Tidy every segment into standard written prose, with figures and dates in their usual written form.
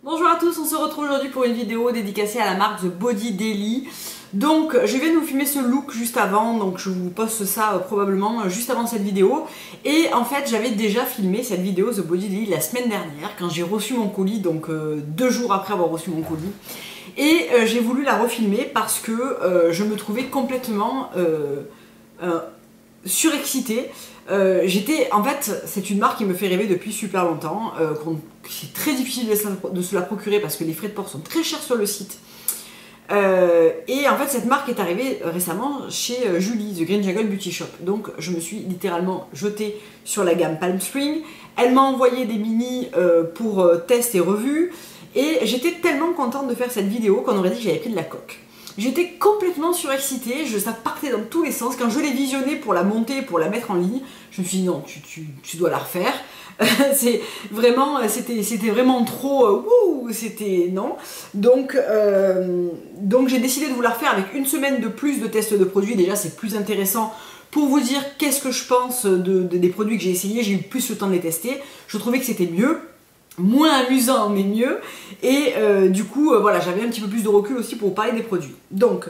Bonjour à tous, on se retrouve aujourd'hui pour une vidéo dédicacée à la marque The Body Daily. Donc je viens de vous filmer ce look juste avant, donc je vous poste ça probablement juste avant cette vidéo. Et en fait j'avais déjà filmé cette vidéo The Body Daily la semaine dernière quand j'ai reçu mon colis, donc 2 jours après avoir reçu mon colis. Et j'ai voulu la refilmer parce que je me trouvais complètement surexcitée. En fait, c'est une marque qui me fait rêver depuis super longtemps. C'est très difficile de se la procurer parce que les frais de port sont très chers sur le site. Et en fait, cette marque est arrivée récemment chez Julie, The Green Jungle Beauty Shop. Donc, je me suis littéralement jetée sur la gamme Palm Spring. Elle m'a envoyé des mini pour test et revue. Et j'étais tellement contente de faire cette vidéo qu'on aurait dit que j'avais pris de la coque. J'étais complètement surexcitée, ça partait dans tous les sens. Quand je l'ai visionnée pour la monter, pour la mettre en ligne, je me suis dit non, tu dois la refaire. C'était vraiment trop, c'était non. Donc j'ai décidé de vous la refaire avec une semaine de plus de tests de produits. Déjà c'est plus intéressant pour vous dire qu'est-ce que je pense des produits que j'ai essayés. J'ai eu plus le temps de les tester. Je trouvais que c'était mieux. Moins amusant mais mieux, et du coup voilà, j'avais un petit peu plus de recul aussi pour vous parler des produits. Donc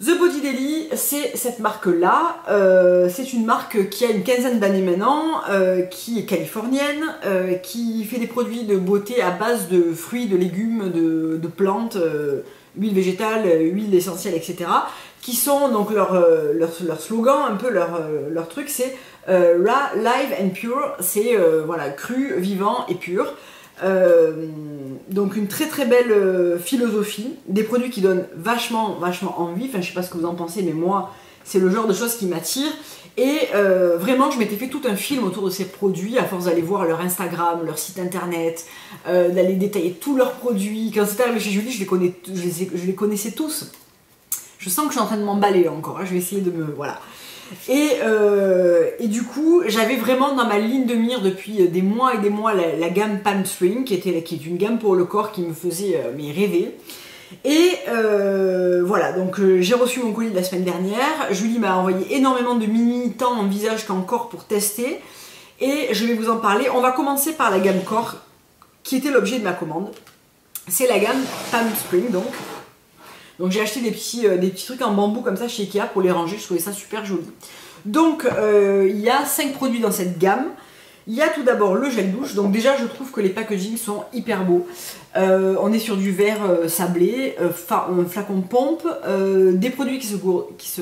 The Body Daily, c'est cette marque là, c'est une marque qui a une quinzaine d'années maintenant, qui est californienne, qui fait des produits de beauté à base de fruits, de légumes, de plantes, huile végétale, huile essentielle, etc. Qui sont donc leur slogan, un peu leur truc, c'est Raw, Live and Pure, c'est voilà, cru, vivant et pur. Donc une très très belle philosophie, des produits qui donnent vachement envie. Enfin je sais pas ce que vous en pensez, mais moi c'est le genre de choses qui m'attire. Et vraiment je m'étais fait tout un film autour de ces produits à force d'aller voir leur Instagram, leur site internet, d'aller détailler tous leurs produits. Quand c'était arrivé chez Julie, je les connaissais tous. Je sens que je suis en train de m'emballer encore, hein. Je vais essayer de me... voilà. Et du coup, j'avais vraiment dans ma ligne de mire depuis des mois et des mois la gamme Palm Spring, qui est une gamme pour le corps qui me faisait rêver. Et voilà, donc j'ai reçu mon colis la semaine dernière. Julie m'a envoyé énormément de mini, tant en visage qu'en corps pour tester. Et je vais vous en parler. On va commencer par la gamme corps, qui était l'objet de ma commande. C'est la gamme Palm Spring, donc. Donc j'ai acheté des petits trucs en bambou comme ça chez Ikea pour les ranger, je trouvais ça super joli. Donc il y a 5 produits dans cette gamme. Il y a tout d'abord le gel douche, donc déjà je trouve que les packagings sont hyper beaux. On est sur du verre sablé, un flacon de pompe, des produits qui se...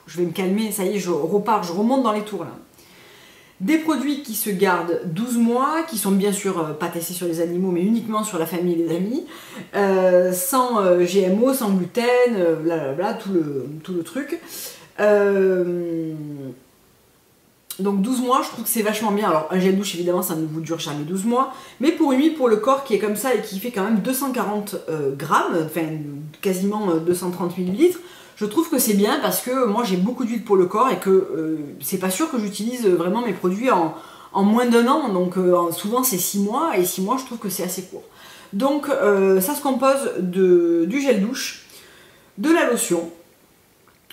Je vais me calmer, ça y est, je repars, je remonte dans les tours là. Des produits qui se gardent 12 mois, qui sont bien sûr pas testés sur les animaux, mais uniquement sur la famille et les amis, sans GMO, sans gluten, blablabla, tout le truc. Donc 12 mois, je trouve que c'est vachement bien. Alors un gel douche, évidemment, ça ne vous dure jamais 12 mois, mais pour une huile pour le corps qui est comme ça et qui fait quand même 240 grammes, enfin quasiment 230 millilitres, je trouve que c'est bien parce que moi j'ai beaucoup d'huile pour le corps et que c'est pas sûr que j'utilise vraiment mes produits en moins d'un an, donc souvent c'est 6 mois, et 6 mois je trouve que c'est assez court. Donc ça se compose du gel douche, de la lotion,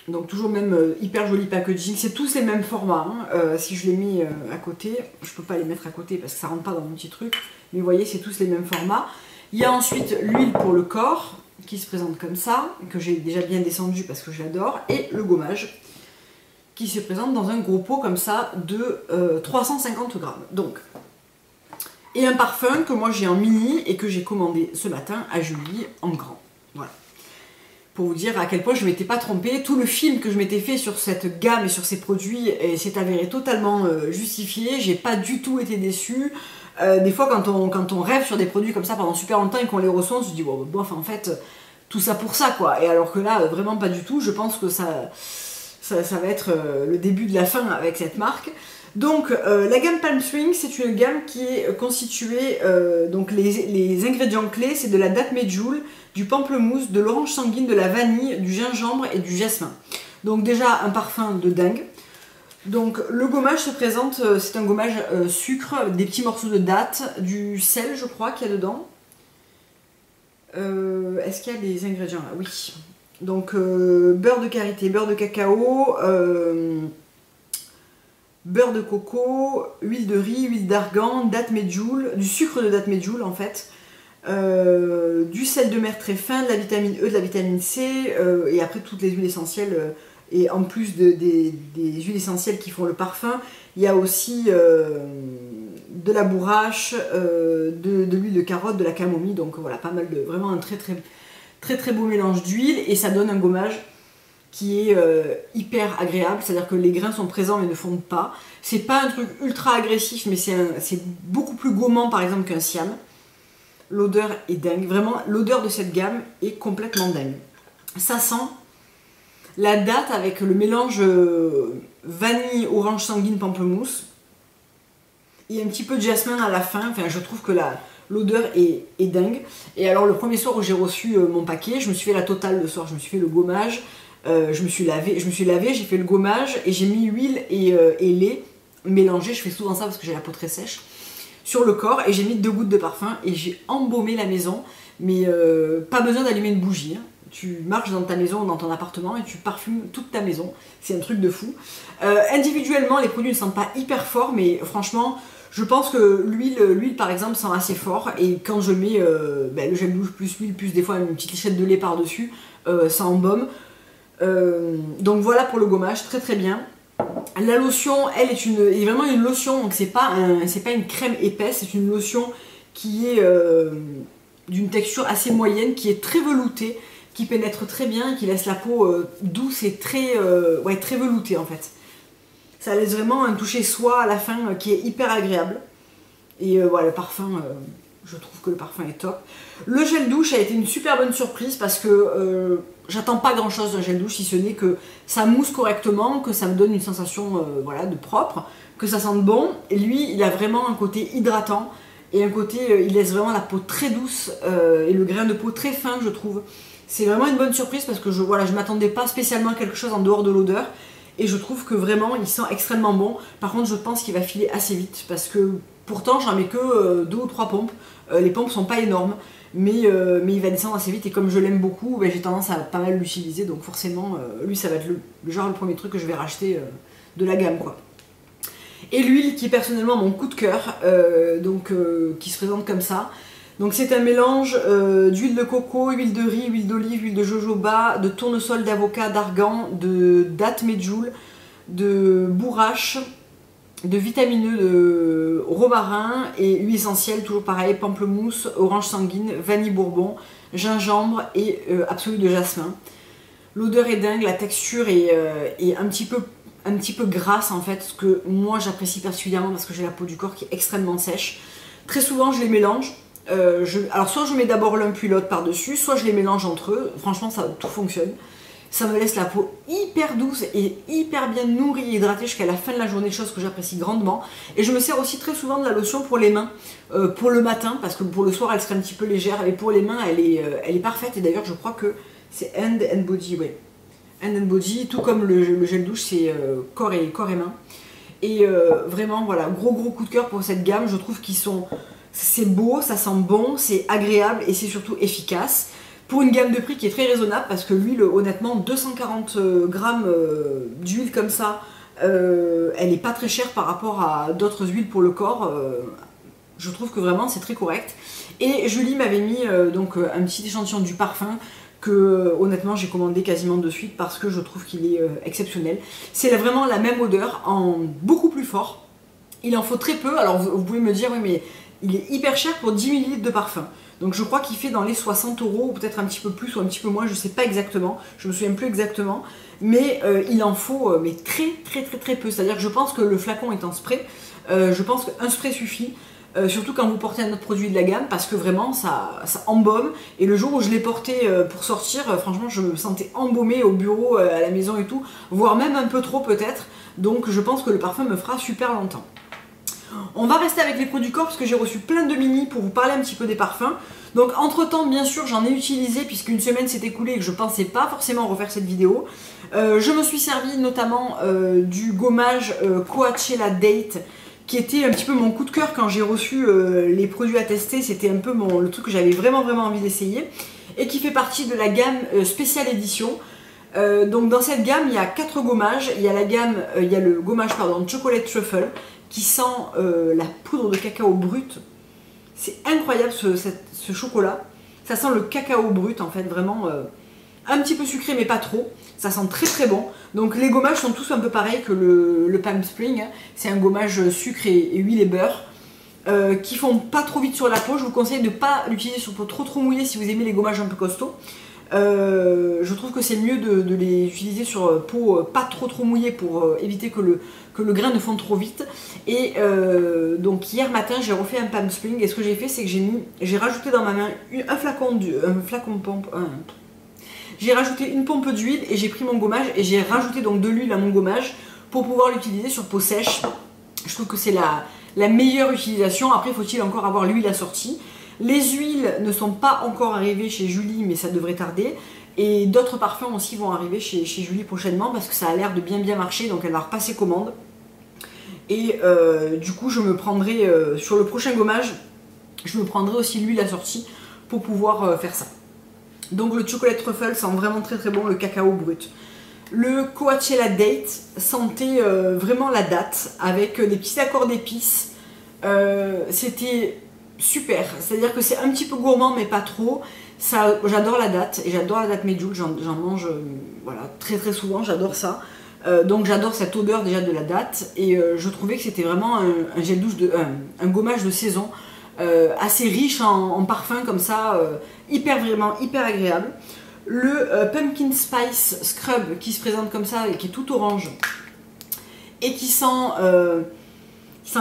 donc toujours même hyper joli packaging, c'est tous les mêmes formats, hein. Si je les mets à côté, je peux pas les mettre à côté parce que ça rentre pas dans mon petit truc, mais vous voyez c'est tous les mêmes formats. Il y a ensuite l'huile pour le corps, qui se présente comme ça, que j'ai déjà bien descendu parce que j'adore, et le gommage qui se présente dans un gros pot comme ça de 350 grammes. Donc, et un parfum que moi j'ai en mini et que j'ai commandé ce matin à Julie en grand. Voilà. Pour vous dire à quel point je ne m'étais pas trompée, tout le film que je m'étais fait sur cette gamme et sur ces produits s'est avéré totalement justifié, j'ai pas du tout été déçue. Des fois quand on rêve sur des produits comme ça pendant super longtemps et qu'on les ressent, on se dit bon, bof, en fait tout ça pour ça quoi. Et alors que là vraiment pas du tout, je pense que ça va être le début de la fin avec cette marque. Donc la gamme Palm Spring, c'est une gamme qui est constituée, donc les ingrédients clés, c'est de la date medjool, du pamplemousse, de l'orange sanguine, de la vanille, du gingembre et du jasmin. Donc déjà un parfum de dingue. Donc le gommage se présente, c'est un gommage sucre, des petits morceaux de date, du sel je crois qu'il y a dedans. Est-ce qu'il y a des ingrédients là? Oui. Donc beurre de karité, beurre de cacao, beurre de coco, huile de riz, huile d'argan, date medjool, du sucre de date medjool en fait, du sel de mer très fin, de la vitamine E, de la vitamine C, et après toutes les huiles essentielles. Et en plus des huiles essentielles qui font le parfum, il y a aussi de la bourrache, de l'huile de carotte, de la camomille. Donc voilà, pas mal de... Vraiment un très beau mélange d'huile. Et ça donne un gommage qui est hyper agréable. C'est-à-dire que les grains sont présents mais ne fondent pas. C'est pas un truc ultra agressif, mais c'est beaucoup plus gommant par exemple qu'un Siam. L'odeur est dingue. Vraiment, l'odeur de cette gamme est complètement dingue. Ça sent... La date avec le mélange vanille, orange sanguine, pamplemousse. Il y a un petit peu de jasmin à la fin. Enfin, je trouve que l'odeur est dingue. Et alors, le premier soir où j'ai reçu mon paquet, je me suis fait la totale le soir. Je me suis fait le gommage. Je me suis lavé, j'ai fait le gommage et j'ai mis huile et lait mélangé. Je fais souvent ça parce que j'ai la peau très sèche. Sur le corps et j'ai mis 2 gouttes de parfum et j'ai embaumé la maison. Mais pas besoin d'allumer une bougie. Hein. Tu marches dans ta maison, dans ton appartement et tu parfumes toute ta maison. C'est un truc de fou. Individuellement, les produits ne sentent pas hyper fort, mais franchement, je pense que l'huile par exemple sent assez fort. Et quand je mets le gel douche plus l'huile, plus des fois une petite lichette de lait par-dessus, ça embaume. Donc voilà pour le gommage, très bien. La lotion, elle est vraiment une lotion, donc c'est pas une crème épaisse, c'est une lotion qui est d'une texture assez moyenne, qui est très veloutée, qui pénètre très bien, qui laisse la peau douce et très veloutée en fait. Ça laisse vraiment un toucher soie à la fin qui est hyper agréable. Et voilà, le parfum, je trouve que le parfum est top. Le gel douche a été une super bonne surprise parce que j'attends pas grand chose d'un gel douche si ce n'est que ça mousse correctement, que ça me donne une sensation voilà, de propre, que ça sente bon. Et lui, il a vraiment un côté hydratant et un côté, il laisse vraiment la peau très douce et le grain de peau très fin, je trouve. C'est vraiment une bonne surprise parce que je m'attendais pas spécialement à quelque chose en dehors de l'odeur. Et je trouve que vraiment il sent extrêmement bon. Par contre je pense qu'il va filer assez vite parce que pourtant j'en mets que 2 ou 3 pompes. Les pompes sont pas énormes mais il va descendre assez vite et comme je l'aime beaucoup, j'ai tendance à pas mal l'utiliser. Donc forcément lui ça va être le premier truc que je vais racheter de la gamme quoi. Et l'huile qui est personnellement mon coup de cœur, qui se présente comme ça. Donc c'est un mélange d'huile de coco, huile de riz, huile d'olive, huile de jojoba, de tournesol, d'avocat, d'argan, de date medjool, de bourrache, de vitamineux, de romarin et huile essentielle, toujours pareil, pamplemousse, orange sanguine, vanille bourbon, gingembre et absolu de jasmin. L'odeur est dingue, la texture est un petit peu grasse en fait, ce que moi j'apprécie particulièrement parce que j'ai la peau du corps qui est extrêmement sèche. Très souvent je les mélange. Alors soit je mets d'abord l'un puis l'autre par dessus, soit je les mélange entre eux, franchement tout fonctionne. Ça me laisse la peau hyper douce et hyper bien nourrie et hydratée jusqu'à la fin de la journée, chose que j'apprécie grandement. Et je me sers aussi très souvent de la lotion pour les mains, pour le matin, parce que pour le soir elle serait un petit peu légère, mais pour les mains elle est parfaite. Et d'ailleurs je crois que c'est Hand and Body, ouais. Hand and Body, tout comme le gel douche, c'est corps et main. Et vraiment voilà, gros coup de cœur pour cette gamme, je trouve qu'ils sont... C'est beau, ça sent bon, c'est agréable et c'est surtout efficace. Pour une gamme de prix qui est très raisonnable parce que l'huile, honnêtement, 240 grammes d'huile comme ça, elle n'est pas très chère par rapport à d'autres huiles pour le corps. Je trouve que vraiment c'est très correct. Et Julie m'avait mis un petit échantillon du parfum que honnêtement j'ai commandé quasiment de suite parce que je trouve qu'il est exceptionnel. C'est vraiment la même odeur en beaucoup plus fort. Il en faut très peu, alors vous pouvez me dire oui mais... Il est hyper cher pour 10 ml de parfum. Donc je crois qu'il fait dans les 60 € ou peut-être un petit peu plus ou un petit peu moins, je sais pas exactement, je me souviens plus exactement. Mais il en faut mais très peu. C'est-à-dire que je pense que le flacon est en spray. Je pense qu'un spray suffit. Surtout quand vous portez un autre produit de la gamme parce que vraiment ça embaume. Et le jour où je l'ai porté pour sortir, franchement je me sentais embaumée au bureau, à la maison et tout. Voire même un peu trop peut-être. Donc je pense que le parfum me fera super longtemps. On va rester avec les produits corps parce que j'ai reçu plein de mini pour vous parler un petit peu des parfums. Donc entre temps bien sûr j'en ai utilisé puisqu'une semaine s'est écoulée et que je pensais pas forcément refaire cette vidéo. Je me suis servi notamment du gommage Coachella Date qui était un petit peu mon coup de cœur quand j'ai reçu les produits à tester. C'était un peu le truc que j'avais vraiment envie d'essayer et qui fait partie de la gamme spéciale édition. Donc dans cette gamme il y a 4 gommages. Il y a le gommage Chocolate Truffle qui sent la poudre de cacao brute. C'est incroyable ce chocolat. Ça sent le cacao brut en fait, vraiment un petit peu sucré mais pas trop. Ça sent très très bon. Donc les gommages sont tous un peu pareils que le Palm Spring. C'est un gommage sucre et huile et beurre. Qui font pas trop vite sur la peau. Je vous conseille de ne pas l'utiliser sur peau trop mouillée si vous aimez les gommages un peu costauds. Je trouve que c'est mieux de les utiliser sur peau pas trop mouillée pour éviter que le grain ne fonde trop vite. Et donc hier matin j'ai refait un Palm Spring et ce que j'ai fait c'est que j'ai rajouté dans ma main un flacon pompe. J'ai rajouté une pompe d'huile et j'ai pris mon gommage et j'ai rajouté donc de l'huile à mon gommage pour pouvoir l'utiliser sur peau sèche. Je trouve que c'est la meilleure utilisation. Après faut-il encore avoir l'huile assortie. Les huiles ne sont pas encore arrivées chez Julie, mais ça devrait tarder. Et d'autres parfums aussi vont arriver chez Julie prochainement parce que ça a l'air de bien marcher, donc elle va repasser commande. Et du coup, je me prendrai, sur le prochain gommage, je me prendrai aussi l'huile assortie pour pouvoir faire ça. Donc le chocolate truffle sent vraiment très très bon, le cacao brut. Le Coachella Date sentait vraiment la date avec des petits accords d'épices. C'était super, c'est-à-dire que c'est un petit peu gourmand mais pas trop. J'adore la date et j'adore la date Medjool, j'en mange voilà, très souvent, j'adore ça. Donc j'adore cette odeur déjà de la date et je trouvais que c'était vraiment un gel douche, un gommage de saison assez riche en parfum comme ça, vraiment hyper agréable. Le Pumpkin Spice Scrub qui se présente comme ça et qui est tout orange et qui sent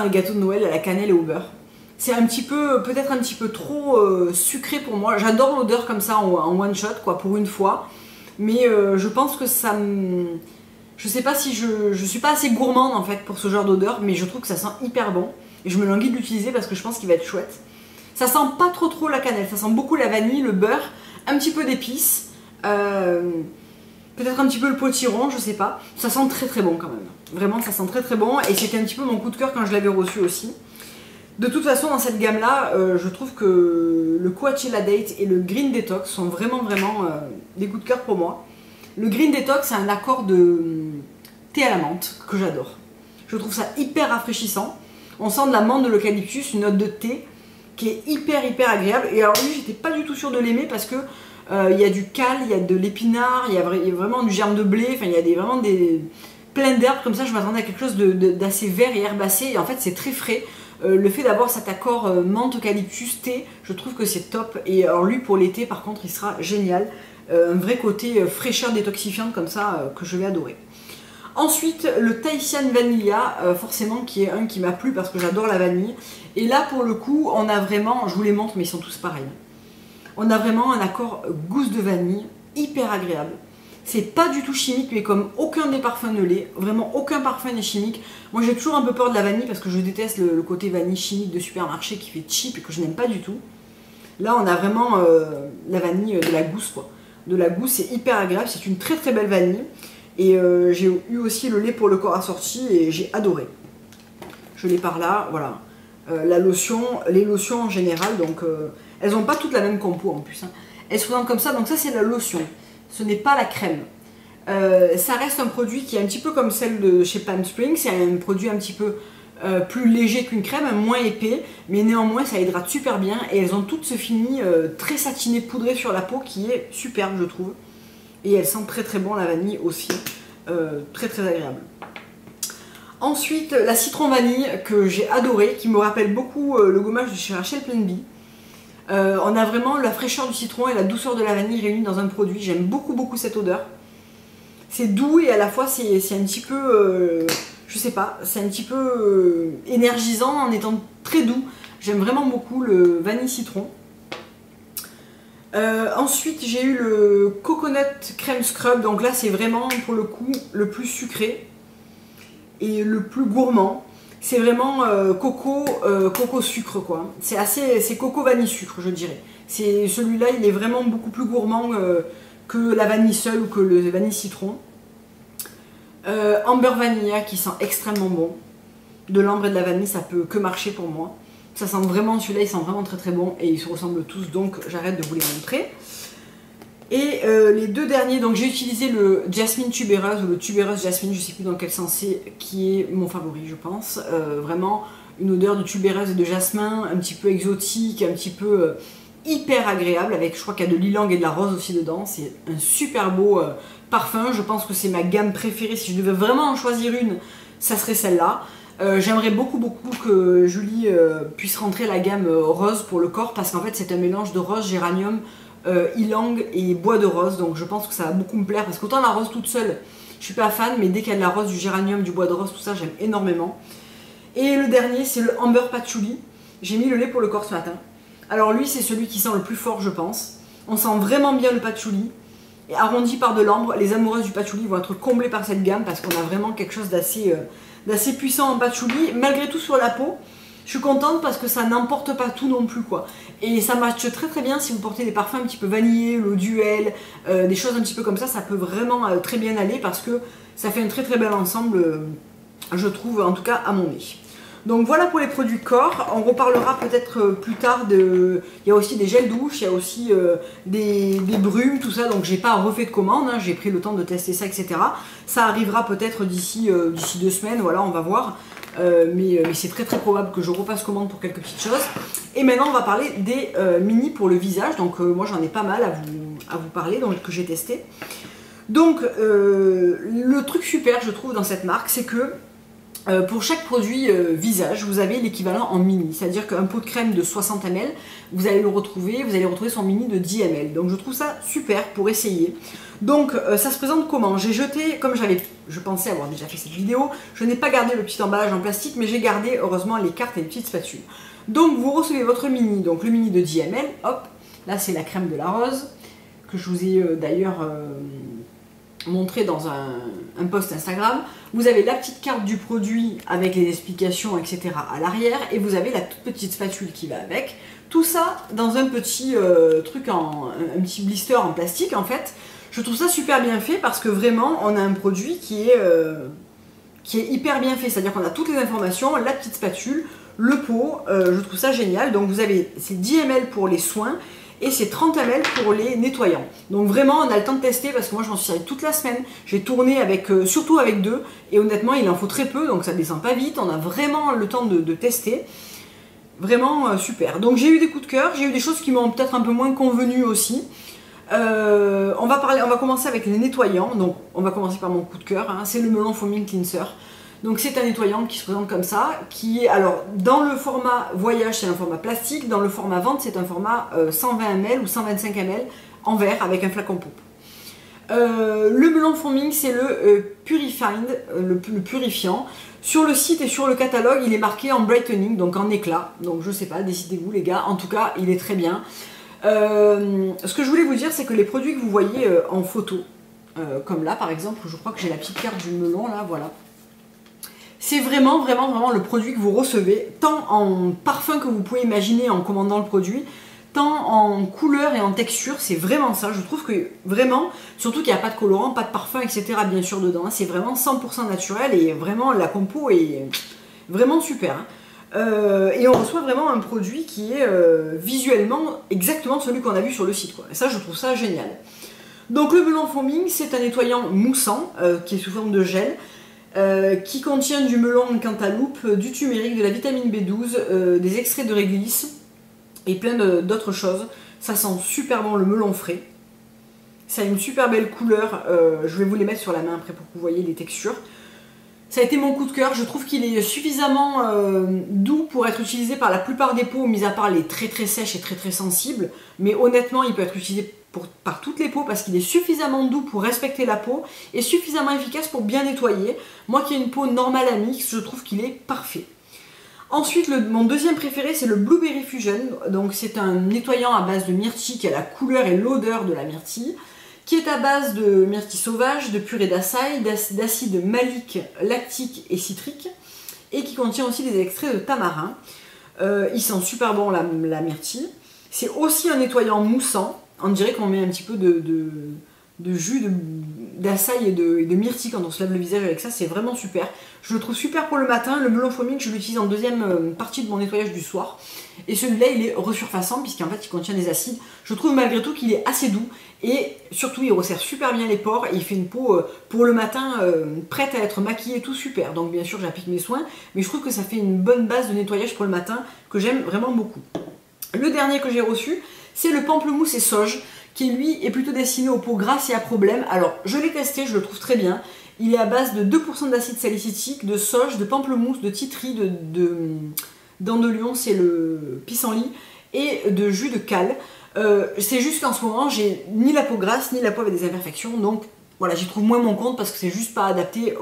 les gâteaux de Noël à la cannelle et au beurre. C'est peut-être un petit peu trop sucré pour moi. J'adore l'odeur comme ça en one shot quoi, pour une fois. Mais je pense que ça me... Je sais pas si je suis pas assez gourmande en fait pour ce genre d'odeur, mais je trouve que ça sent hyper bon. Et je me languis de l'utiliser parce que je pense qu'il va être chouette. Ça sent pas trop la cannelle, ça sent beaucoup la vanille, le beurre, un petit peu d'épices. Peut-être un petit peu le potiron, je sais pas. Ça sent très bon quand même. Vraiment ça sent très bon et c'était un petit peu mon coup de cœur quand je l'avais reçu aussi. De toute façon, dans cette gamme-là, je trouve que le Coachella Date et le Green Detox sont vraiment des coups de cœur pour moi. Le Green Detox, c'est un accord de thé à la menthe que j'adore. Je trouve ça hyper rafraîchissant. On sent de la menthe, de l'eucalyptus, une note de thé qui est hyper agréable. Et alors lui, j'étais pas du tout sûre de l'aimer parce que il y a du cal, il y a de l'épinard, il y a vraiment du germe de blé, enfin il y a vraiment plein d'herbes comme ça. Je m'attendais à quelque chose d'assez vert et herbacé et en fait c'est très frais. Le fait d'avoir cet accord menthe, eucalyptus, thé, je trouve que c'est top. Et alors lui pour l'été par contre il sera génial. Un vrai côté fraîcheur détoxifiante comme ça que je vais adorer. Ensuite le Tahitian Vanilla, forcément qui est un qui m'a plu parce que j'adore la vanille. Et là pour le coup on a vraiment, je vous les montre mais ils sont tous pareils. On a vraiment un accord gousse de vanille hyper agréable. C'est pas du tout chimique, mais comme aucun des parfums ne l'est, vraiment aucun parfum n'est chimique. Moi j'ai toujours un peu peur de la vanille parce que je déteste le côté vanille chimique de supermarché qui fait cheap et que je n'aime pas du tout. Là on a vraiment la vanille de la gousse quoi. De la gousse, c'est hyper agréable, c'est une très belle vanille. Et j'ai eu aussi le lait pour le corps assorti et j'ai adoré. Je l'ai par là, voilà. La lotion, les lotions en général, donc elles n'ont pas toutes la même compo en plus. Hein. Elles se présentent comme ça, donc ça c'est la lotion. Ce n'est pas la crème. Ça reste un produit qui est un petit peu comme celle de chez Palm Springs. C'est un produit un petit peu plus léger qu'une crème, moins épais, mais néanmoins ça hydrate super bien. Et elles ont toutes ce fini très satiné, poudré sur la peau qui est superbe je trouve. Et elles sentent très bon la vanille aussi. Très agréable. Ensuite la citron vanille que j'ai adoré, qui me rappelle beaucoup le gommage de chez Rachel Plain Bee. On a vraiment la fraîcheur du citron et la douceur de la vanille réunis dans un produit. J'aime beaucoup cette odeur. C'est doux et à la fois c'est un petit peu, je sais pas, c'est un petit peu énergisant en étant très doux. J'aime vraiment beaucoup le vanille citron. Ensuite j'ai eu le Coconut Crème Scrub. Donc là c'est vraiment pour le coup le plus sucré et le plus gourmand. C'est vraiment coco sucre quoi. C'est coco vanille sucre je dirais. Celui-là il est vraiment beaucoup plus gourmand que la vanille seule ou que le vanille citron. Amber Vanilla qui sent extrêmement bon. De l'ambre et de la vanille ça peut que marcher pour moi. Ça sent vraiment, celui-là il sent vraiment très bon et ils se ressemblent tous donc j'arrête de vous les montrer. Et les deux derniers, donc j'ai utilisé le Jasmine Tubéreuse ou le Tubéreuse Jasmine, je sais plus dans quel sens c'est, qui est mon favori je pense. Vraiment une odeur de tubéreuse et de jasmin, un petit peu exotique, un petit peu hyper agréable, avec je crois qu'il y a de l'ylang et de la rose aussi dedans. C'est un super beau parfum, je pense que c'est ma gamme préférée. Si je devais vraiment en choisir une, ça serait celle-là. J'aimerais beaucoup que Julie puisse rentrer la gamme rose pour le corps, parce qu'en fait c'est un mélange de rose, géranium, ylang et bois de rose, donc je pense que ça va beaucoup me plaire, parce qu'autant la rose toute seule je suis pas fan, mais dès qu'il y a de la rose, du géranium, du bois de rose, tout ça j'aime énormément. Et le dernier c'est le Amber Patchouli. J'ai mis le lait pour le corps ce matin. Alors lui c'est celui qui sent le plus fort je pense. On sent vraiment bien le patchouli, et arrondi par de l'ambre. Les amoureuses du patchouli vont être comblées par cette gamme, parce qu'on a vraiment quelque chose d'assez puissant en patchouli. Malgré tout sur la peau, je suis contente parce que ça n'emporte pas tout non plus quoi. Et ça matche très bien si vous portez des parfums un petit peu vanillés, l'eau duel, des choses un petit peu comme ça peut vraiment très bien aller, parce que ça fait un très bel ensemble, je trouve, en tout cas à mon nez. Donc voilà pour les produits corps. On reparlera peut-être plus tard de... Il y a aussi des gels douche, il y a aussi des brumes, tout ça. Donc j'ai pas refait de commande, hein. J'ai pris le temps de tester ça, etc. Ça arrivera peut-être d'ici 2 semaines, voilà, on va voir. Mais c'est très probable que je repasse commande pour quelques petites choses. Et maintenant on va parler des mini pour le visage. Donc moi j'en ai pas mal à vous parler, donc, que j'ai testé. Donc le truc super je trouve dans cette marque, c'est que pour chaque produit visage, vous avez l'équivalent en mini. C'est-à-dire qu'un pot de crème de 60 ml, vous allez retrouver son mini de 10 ml. Donc je trouve ça super pour essayer. Donc ça se présente comment? J'ai jeté, comme je pensais avoir déjà fait cette vidéo, je n'ai pas gardé le petit emballage en plastique, mais j'ai gardé heureusement les cartes et les petites spatules. Donc vous recevez votre mini, donc le mini de 10 ml, hop, là c'est la crème de la rose, que je vous ai d'ailleurs montré dans un post Instagram. Vous avez la petite carte du produit avec les explications, etc. à l'arrière, et vous avez la toute petite spatule qui va avec. Tout ça dans un petit truc, un petit blister en plastique en fait. Je trouve ça super bien fait, parce que vraiment on a un produit qui est hyper bien fait, c'est-à-dire qu'on a toutes les informations, la petite spatule, le pot, je trouve ça génial. Donc vous avez ces 10 ml pour les soins, et c'est 30 ml pour les nettoyants. Donc vraiment on a le temps de tester, parce que moi je m'en suis servi toute la semaine. J'ai tourné avec, surtout avec 2, et honnêtement il en faut très peu, donc ça descend pas vite. On a vraiment le temps de tester. Vraiment super. Donc j'ai eu des coups de cœur, j'ai eu des choses qui m'ont peut-être un peu moins convenu aussi. On va commencer avec les nettoyants. Donc on va commencer par mon coup de cœur, hein. C'est le Melon Foaming Cleanser. Donc c'est un nettoyant qui se présente comme ça, qui est, alors dans le format voyage c'est un format plastique, dans le format vente c'est un format 120 ml ou 125 ml en verre avec un flacon poupe. Le Melon Foaming c'est le Purified, le purifiant. Sur le site et sur le catalogue il est marqué en brightening, donc en éclat, donc je sais pas, décidez-vous les gars, en tout cas il est très bien. Ce que je voulais vous dire c'est que les produits que vous voyez en photo, comme là par exemple, je crois que j'ai la petite carte du melon là, voilà. C'est vraiment le produit que vous recevez, tant en parfum que vous pouvez imaginer en commandant le produit, tant en couleur et en texture, c'est vraiment ça. Je trouve que vraiment, surtout qu'il n'y a pas de colorant, pas de parfum, etc. bien sûr dedans, c'est vraiment 100% naturel, et vraiment la compo est vraiment super. Et on reçoit vraiment un produit qui est visuellement exactement celui qu'on a vu sur le site, quoi. Et ça, je trouve ça génial. Donc le Melon Foaming, c'est un nettoyant moussant qui est sous forme de gel, qui contient du melon en cantaloupe, du turmeric, de la vitamine B12, des extraits de réglisse et plein d'autres choses. Ça sent super bon le melon frais. Ça a une super belle couleur, je vais vous les mettre sur la main après pour que vous voyez les textures. Ça a été mon coup de cœur, je trouve qu'il est suffisamment doux pour être utilisé par la plupart des peaux, mis à part les très sèches et très sensibles. Mais honnêtement, il peut être utilisé par toutes les peaux, parce qu'il est suffisamment doux pour respecter la peau et suffisamment efficace pour bien nettoyer. Moi qui ai une peau normale à mix, je trouve qu'il est parfait. Ensuite, mon deuxième préféré, c'est le Blueberry Fusion. Donc c'est un nettoyant à base de myrtille qui a la couleur et l'odeur de la myrtille, qui est à base de myrtille sauvage, de purée d'açaï, d'acide malique, lactique et citrique, et qui contient aussi des extraits de tamarin. Il sent super bon la myrtille. C'est aussi un nettoyant moussant. On dirait qu'on met un petit peu jus d'açaï et de myrtille quand on se lave le visage avec ça, c'est vraiment super. Je le trouve super pour le matin. Le melon foaming, je l'utilise en deuxième partie de mon nettoyage du soir. Et celui-là, il est resurfaçant puisqu'en fait, il contient des acides. Je trouve malgré tout qu'il est assez doux et surtout, il resserre super bien les pores et il fait une peau pour le matin prête à être maquillée, tout super. Donc bien sûr, j'applique mes soins, mais je trouve que ça fait une bonne base de nettoyage pour le matin que j'aime vraiment beaucoup. Le dernier que j'ai reçu, c'est le pamplemousse et sauge, qui lui est plutôt destiné aux peaux grasses et à problème. Alors je l'ai testé, je le trouve très bien. Il est à base de 2% d'acide salicylique, de sauge, de pamplemousse, de titri, d'andelion, c'est le pissenlit, et de jus de cale. C'est juste qu'en ce moment, j'ai ni la peau grasse, ni la peau avec des imperfections, donc voilà, j'y trouve moins mon compte parce que c'est juste pas adapté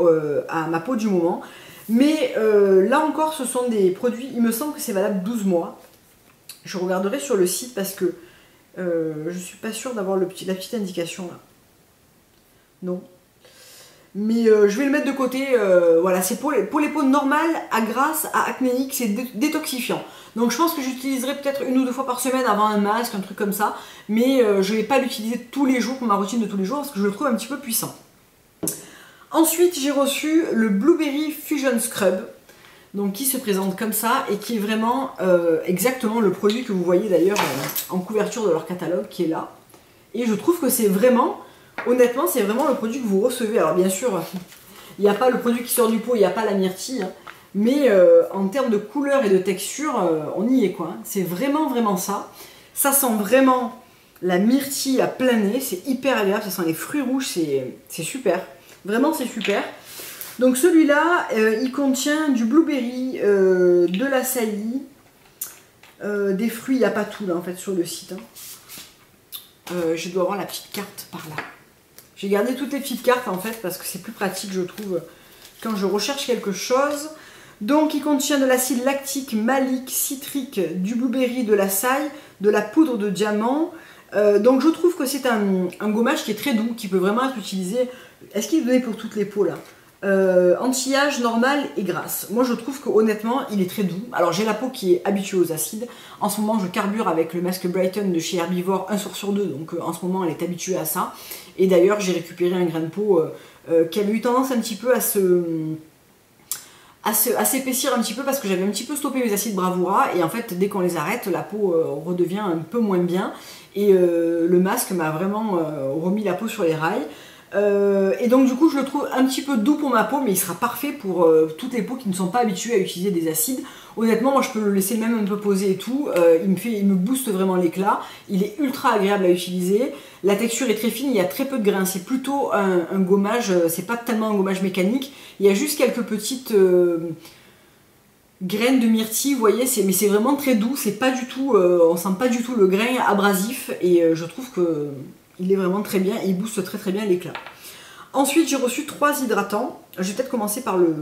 à ma peau du moment. Mais là encore, ce sont des produits, il me semble que c'est valable 12 mois. Je regarderai sur le site parce que je suis pas sûre d'avoir la petite indication là. Non. Mais je vais le mettre de côté. Voilà, c'est pour les peaux normales, à grasse, à acnéique, c'est détoxifiant. Donc je pense que j'utiliserai peut-être 1 ou 2 fois par semaine avant un masque, un truc comme ça. Mais je ne vais pas l'utiliser tous les jours pour ma routine de tous les jours parce que je le trouve un petit peu puissant. Ensuite, j'ai reçu le Blueberry Fusion Scrub. Donc qui se présente comme ça et qui est vraiment exactement le produit que vous voyez d'ailleurs en couverture de leur catalogue qui est là. Et je trouve que c'est vraiment, honnêtement, c'est vraiment le produit que vous recevez. Alors bien sûr, il n'y a pas le produit qui sort du pot, il n'y a pas la myrtille, hein, mais en termes de couleur et de texture, on y est quoi. Hein. C'est vraiment vraiment ça. Ça sent vraiment la myrtille à plein nez, c'est hyper agréable, ça sent les fruits rouges, c'est super. Vraiment c'est super. Donc celui-là, il contient du blueberry, de l'açaï, des fruits, il n'y a pas tout là en fait sur le site. Hein. Je dois avoir la petite carte par là. J'ai gardé toutes les petites cartes en fait parce que c'est plus pratique je trouve quand je recherche quelque chose. Donc il contient de l'acide lactique, malique, citrique, du blueberry, de l'açaï, de la poudre de diamant. Donc je trouve que c'est un gommage qui est très doux, qui peut vraiment être utilisé. Est-ce qu'il est donné pour toutes les peaux là? Anti-âge, normal et grasse. Moi je trouve que honnêtement il est très doux. Alors j'ai la peau qui est habituée aux acides. En ce moment je carbure avec le masque Brighton de chez Herbivore 1 soir sur 2. Donc en ce moment elle est habituée à ça. Et d'ailleurs j'ai récupéré un grain de peau qui avait eu tendance un petit peu à s'épaissir un petit peu parce que j'avais un petit peu stoppé mes acides Bravura. Et en fait dès qu'on les arrête la peau redevient un peu moins bien. Et le masque m'a vraiment remis la peau sur les rails. Et donc du coup je le trouve un petit peu doux pour ma peau mais il sera parfait pour toutes les peaux qui ne sont pas habituées à utiliser des acides. Honnêtement moi je peux le laisser même un peu poser et tout, il me booste vraiment l'éclat, il est ultra agréable à utiliser, la texture est très fine, il y a très peu de grains, c'est plutôt un gommage, c'est pas tellement un gommage mécanique, il y a juste quelques petites graines de myrtille, vous voyez, mais c'est vraiment très doux, c'est pas du tout, on sent pas du tout le grain abrasif et je trouve que il est vraiment très bien et il booste très très bien l'éclat. Ensuite, j'ai reçu 3 hydratants. Je vais peut-être commencer par le...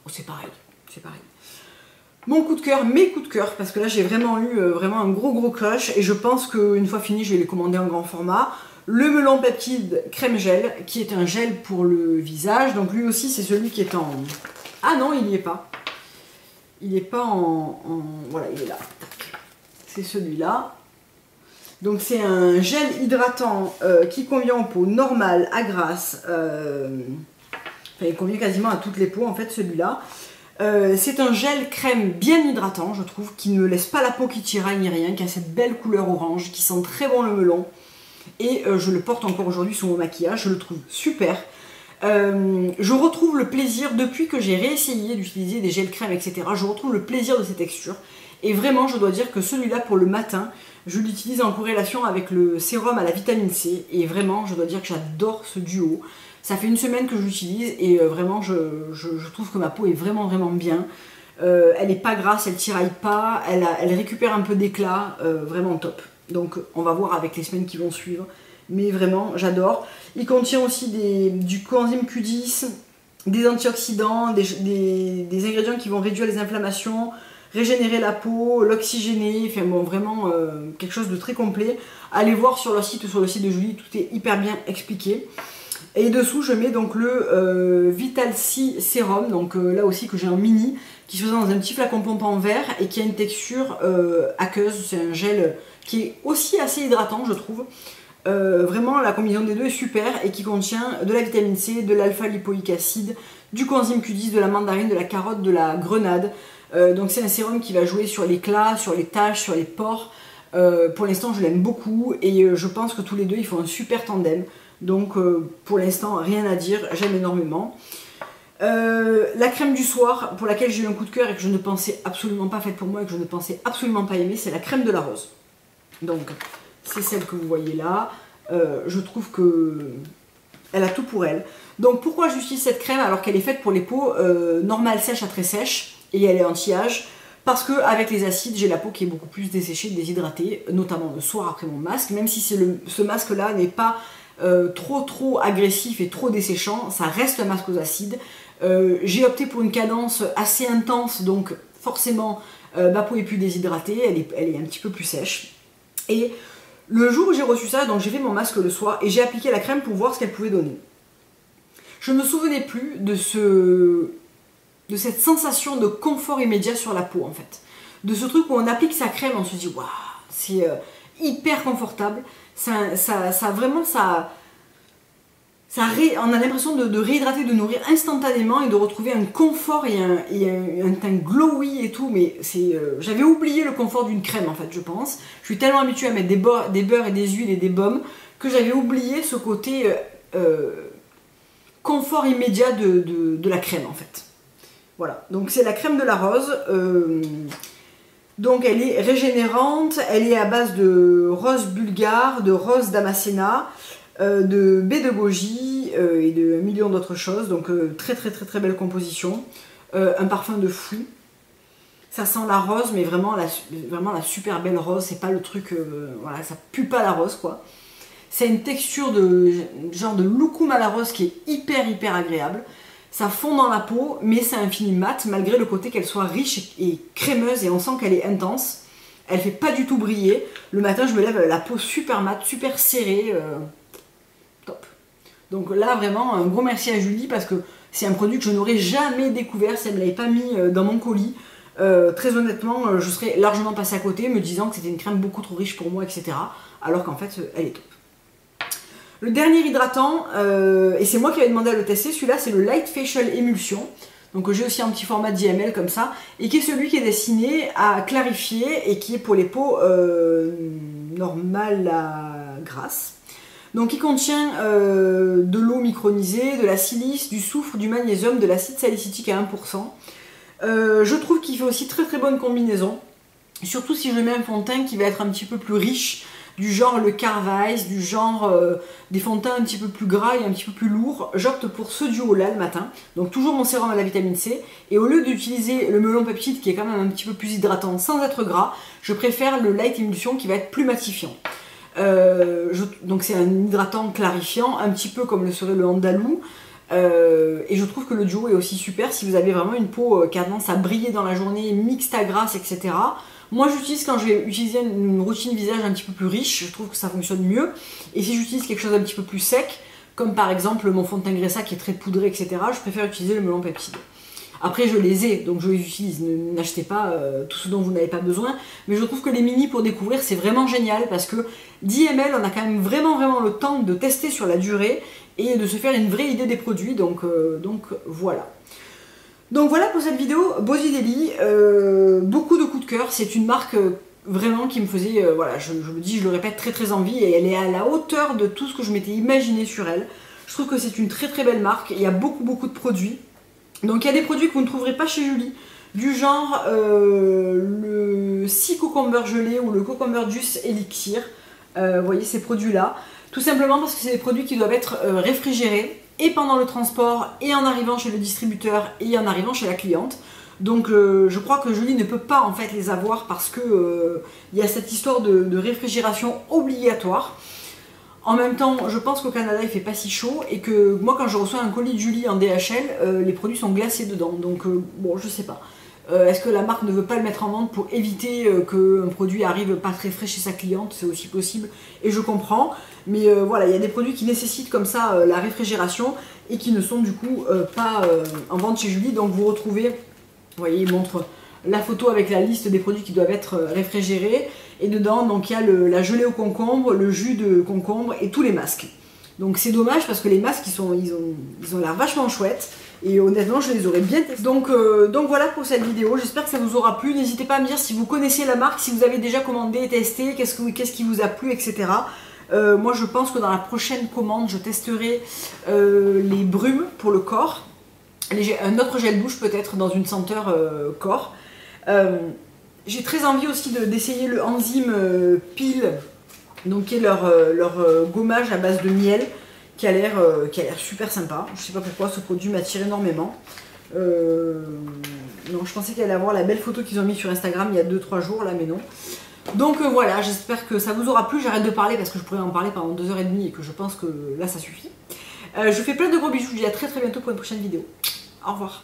Oh, c'est pareil, c'est pareil. Mon coup de cœur, mes coups de cœur, parce que là j'ai vraiment eu vraiment un gros crush et je pense qu'une fois fini, je vais les commander en grand format. Le melon peptide crème gel, qui est un gel pour le visage. Donc lui aussi, c'est celui qui est en... Ah non, il n'y est pas. Il n'est pas Voilà, il est là. C'est celui-là. Donc c'est un gel hydratant qui convient aux peaux normales, à grasse, enfin, il convient quasiment à toutes les peaux en fait celui-là. C'est un gel crème bien hydratant je trouve, qui ne laisse pas la peau qui tiraille ni rien, qui a cette belle couleur orange, qui sent très bon le melon. Et je le porte encore aujourd'hui sur mon maquillage, je le trouve super. Je retrouve le plaisir, depuis que j'ai réessayé d'utiliser des gels crème etc, je retrouve le plaisir de ces textures. Et vraiment je dois dire que celui-là pour le matin, je l'utilise en corrélation avec le sérum à la vitamine C. Et vraiment je dois dire que j'adore ce duo. Ça fait 1 semaine que je l'utilise et vraiment je trouve que ma peau est vraiment bien. Elle n'est pas grasse, elle tiraille pas, elle récupère un peu d'éclat, vraiment top. Donc on va voir avec les semaines qui vont suivre. Mais vraiment j'adore. Il contient aussi du coenzyme Q10, des antioxydants, des ingrédients qui vont réduire les inflammations, régénérer la peau, l'oxygéner, enfin bon vraiment quelque chose de très complet. Allez voir sur leur site ou sur le site de Julie, tout est hyper bien expliqué. Et dessous je mets donc le Vital C Sérum, donc là aussi que j'ai en mini, qui se fait dans un petit flacon pompant en verre et qui a une texture aqueuse, c'est un gel qui est aussi assez hydratant je trouve. Vraiment la combinaison des deux est super et qui contient de la vitamine C, de l'alpha-lipoïque acide, du coenzyme Q10, de la mandarine, de la carotte, de la grenade. Donc c'est un sérum qui va jouer sur l'éclat, sur les taches, sur les pores. Pour l'instant je l'aime beaucoup et je pense que tous les deux ils font un super tandem. Donc pour l'instant rien à dire, j'aime énormément. La crème du soir pour laquelle j'ai eu un coup de cœur et que je ne pensais absolument pas faite pour moi et que je ne pensais absolument pas aimer, c'est la crème de la rose. Donc c'est celle que vous voyez là. Je trouve que elle a tout pour elle. Donc pourquoi j'utilise cette crème alors qu'elle est faite pour les peaux normales sèches à très sèches et elle est anti-âge? Parce que avec les acides, j'ai la peau qui est beaucoup plus desséchée, déshydratée, notamment le soir après mon masque, même si ce masque là n'est pas trop agressif et trop desséchant, ça reste un masque aux acides. J'ai opté pour une cadence assez intense, donc forcément ma peau est plus déshydratée, elle est un petit peu plus sèche. Et le jour où j'ai reçu ça, donc j'ai fait mon masque le soir et j'ai appliqué la crème pour voir ce qu'elle pouvait donner. Je ne me souvenais plus de cette sensation de confort immédiat sur la peau en fait. De ce truc où on applique sa crème, on se dit waouh, c'est hyper confortable. On a l'impression de réhydrater, de nourrir instantanément et de retrouver un confort et un teint glowy et tout. Mais j'avais oublié le confort d'une crème en fait, je pense. Je suis tellement habituée à mettre des beurres et des huiles et des baumes que j'avais oublié ce côté confort immédiat de la crème en fait. Voilà, donc c'est la crème de la rose. Donc elle est régénérante, elle est à base de rose bulgare, de rose damascena, de baie de goji et de 1 million d'autres choses. Donc très belle composition. Un parfum de fou. Ça sent la rose, mais vraiment la super belle rose. C'est pas le truc, voilà, ça pue pas la rose quoi. C'est une texture de genre de loukoum à la rose qui est hyper agréable. Ça fond dans la peau, mais c'est un fini mat, malgré le côté qu'elle soit riche et crémeuse, et on sent qu'elle est intense. Elle fait pas du tout briller. Le matin, je me lève la peau super mat, super serrée. Top. Donc là, vraiment, un gros merci à Julie, parce que c'est un produit que je n'aurais jamais découvert si elle ne l'avait pas mis dans mon colis. Très honnêtement, je serais largement passée à côté, me disant que c'était une crème beaucoup trop riche pour moi, etc. Alors qu'en fait, elle est top. Le dernier hydratant, et c'est moi qui avais demandé à le tester, celui-là c'est le Light Facial Emulsion. Donc j'ai aussi un petit format 10 ml comme ça, et qui est celui qui est destiné à clarifier et qui est pour les peaux normales à grasses. Donc il contient de l'eau micronisée, de la silice, du soufre, du magnésium, de l'acide salicylique à 1%. Je trouve qu'il fait aussi très bonne combinaison, surtout si je mets un fond de teint qui va être un petit peu plus riche, du genre le Carvice, du genre des fonds de teint un petit peu plus gras et un petit peu plus lourds. J'opte pour ce duo-là le matin, donc toujours mon sérum à la vitamine C, et au lieu d'utiliser le melon peptide qui est quand même un petit peu plus hydratant sans être gras, je préfère le Light Emulsion qui va être plus matifiant. Donc c'est un hydratant clarifiant, un petit peu comme le serait le Andalou, et je trouve que le duo est aussi super si vous avez vraiment une peau qui a tendance à briller dans la journée, mixte à grasse, etc. Moi j'utilise quand je vais utiliser une routine visage un petit peu plus riche, je trouve que ça fonctionne mieux. Et si j'utilise quelque chose un petit peu plus sec, comme par exemple mon fond de teint Gressa qui est très poudré, etc., je préfère utiliser le melon peptide. Après je les ai, donc je les utilise, n'achetez pas tout ce dont vous n'avez pas besoin. Mais je trouve que les mini pour découvrir c'est vraiment génial parce que 10 ml on a quand même vraiment le temps de tester sur la durée et de se faire une vraie idée des produits, donc voilà. Donc voilà pour cette vidéo, Bosy Daily, beaucoup de coups de cœur, c'est une marque vraiment qui me faisait, voilà, je le dis, je le répète, très envie, et elle est à la hauteur de tout ce que je m'étais imaginé sur elle. Je trouve que c'est une très belle marque, il y a beaucoup de produits, donc il y a des produits que vous ne trouverez pas chez Julie, du genre le Sea Cucumber gelé ou le Cucumber Juice Elixir, vous voyez ces produits-là, tout simplement parce que c'est des produits qui doivent être réfrigérés, et pendant le transport, et en arrivant chez le distributeur, et en arrivant chez la cliente. Donc je crois que Julie ne peut pas en fait les avoir parce que il y a cette histoire de réfrigération obligatoire. En même temps, je pense qu'au Canada il fait pas si chaud et que moi quand je reçois un colis de Julie en DHL, les produits sont glacés dedans. Donc bon, je sais pas. Est-ce que la marque ne veut pas le mettre en vente pour éviter qu'un produit arrive pas très frais chez sa cliente? C'est aussi possible et je comprends. Mais voilà, il y a des produits qui nécessitent comme ça la réfrigération et qui ne sont du coup pas en vente chez Julie. Donc vous retrouvez, vous voyez, il montre la photo avec la liste des produits qui doivent être réfrigérés. Et dedans, donc il y a la gelée au concombre, le jus de concombre et tous les masques. Donc c'est dommage parce que les masques ils ont l'air vachement chouettes. Et honnêtement, je les aurais bien testés. Donc voilà pour cette vidéo. J'espère que ça vous aura plu. N'hésitez pas à me dire si vous connaissez la marque, si vous avez déjà commandé et testé, qu'est-ce qui vous a plu, etc. Moi, je pense que dans la prochaine commande, je testerai les brumes pour le corps. Un autre gel douche peut-être dans une senteur corps. J'ai très envie aussi d'essayer le enzyme peel, donc qui est leur gommage à base de miel, qui a l'air super sympa. Je sais pas pourquoi ce produit m'attire énormément. Non, je pensais qu'il allait avoir la belle photo qu'ils ont mis sur Instagram il y a 2-3 jours là, mais non. Donc voilà, j'espère que ça vous aura plu. J'arrête de parler parce que je pourrais en parler pendant 2h30 et que je pense que là ça suffit. Je vous fais plein de gros bisous, je vous dis à très bientôt pour une prochaine vidéo. Au revoir.